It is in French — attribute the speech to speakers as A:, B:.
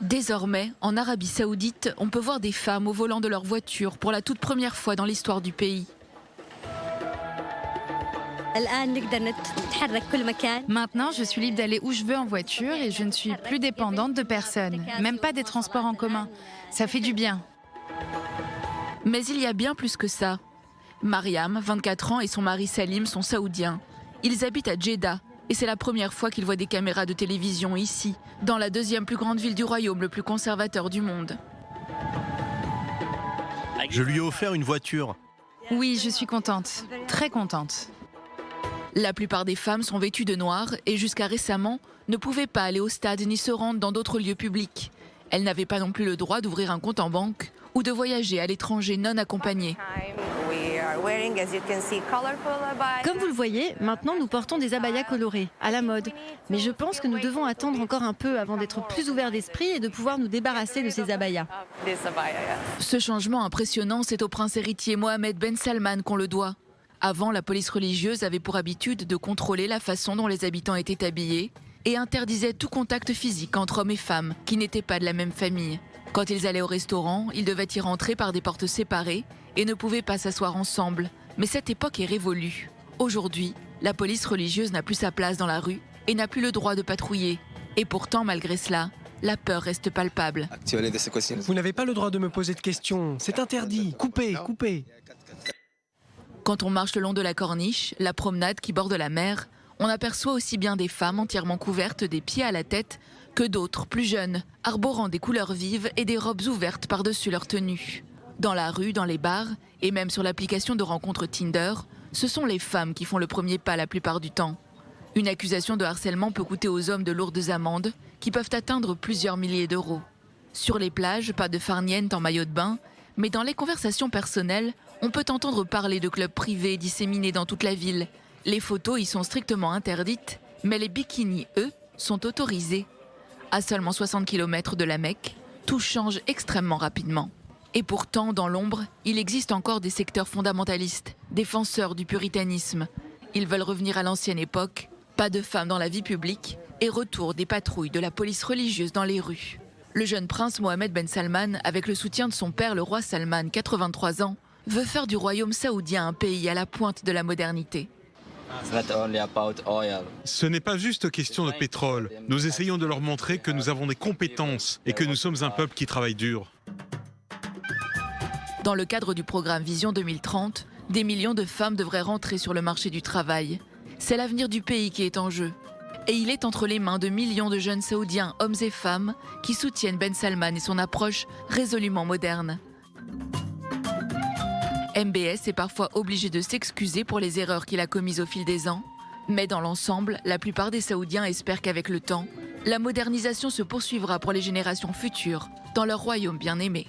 A: Désormais, en Arabie Saoudite, on peut voir des femmes au volant de leur voiture pour la toute première fois dans l'histoire du pays.
B: Maintenant, je suis libre d'aller où je veux en voiture et je ne suis plus dépendante de personne, même pas des transports en commun. Ça fait du bien.
A: Mais il y a bien plus que ça. Mariam, 24 ans, et son mari Salim sont saoudiens. Ils habitent à Jeddah et c'est la première fois qu'ils voient des caméras de télévision ici, dans la deuxième plus grande ville du royaume, le plus conservateur du monde.
C: Je lui ai offert une voiture.
B: Oui, je suis contente, très contente.
A: La plupart des femmes sont vêtues de noir et jusqu'à récemment ne pouvaient pas aller au stade ni se rendre dans d'autres lieux publics. Elles n'avaient pas non plus le droit d'ouvrir un compte en banque ou de voyager à l'étranger non accompagnées.
D: Comme vous le voyez, maintenant nous portons des abayas colorés, à la mode. Mais je pense que nous devons attendre encore un peu avant d'être plus ouverts d'esprit et de pouvoir nous débarrasser de ces abayas.
A: Ce changement impressionnant, c'est au prince héritier Mohammed Ben Salman qu'on le doit. Avant, la police religieuse avait pour habitude de contrôler la façon dont les habitants étaient habillés et interdisait tout contact physique entre hommes et femmes qui n'étaient pas de la même famille. Quand ils allaient au restaurant, ils devaient y rentrer par des portes séparées et ne pouvaient pas s'asseoir ensemble. Mais cette époque est révolue. Aujourd'hui, la police religieuse n'a plus sa place dans la rue et n'a plus le droit de patrouiller. Et pourtant, malgré cela, la peur reste palpable.
E: Vous n'avez pas le droit de me poser de questions, c'est interdit. Coupez, coupez.
A: Quand on marche le long de la corniche, la promenade qui borde la mer, on aperçoit aussi bien des femmes entièrement couvertes des pieds à la tête que d'autres, plus jeunes, arborant des couleurs vives et des robes ouvertes par-dessus leur tenue. Dans la rue, dans les bars et même sur l'application de rencontre Tinder, ce sont les femmes qui font le premier pas la plupart du temps. Une accusation de harcèlement peut coûter aux hommes de lourdes amendes qui peuvent atteindre plusieurs milliers d'euros. Sur les plages, pas de farniente en maillot de bain, mais dans les conversations personnelles, on peut entendre parler de clubs privés disséminés dans toute la ville. Les photos y sont strictement interdites, mais les bikinis, eux, sont autorisés. À seulement 60 km de la Mecque, tout change extrêmement rapidement. Et pourtant, dans l'ombre, il existe encore des secteurs fondamentalistes, défenseurs du puritanisme. Ils veulent revenir à l'ancienne époque, pas de femmes dans la vie publique et retour des patrouilles de la police religieuse dans les rues. Le jeune prince Mohammed Ben Salman, avec le soutien de son père le roi Salman, 83 ans, veut faire du royaume saoudien un pays à la pointe de la modernité.
F: Ce n'est pas juste question de pétrole. Nous essayons de leur montrer que nous avons des compétences et que nous sommes un peuple qui travaille dur.
A: Dans le cadre du programme Vision 2030, des millions de femmes devraient rentrer sur le marché du travail. C'est l'avenir du pays qui est en jeu. Et il est entre les mains de millions de jeunes saoudiens, hommes et femmes, qui soutiennent Ben Salman et son approche résolument moderne. MBS est parfois obligé de s'excuser pour les erreurs qu'il a commises au fil des ans. Mais dans l'ensemble, la plupart des Saoudiens espèrent qu'avec le temps, la modernisation se poursuivra pour les générations futures dans leur royaume bien-aimé.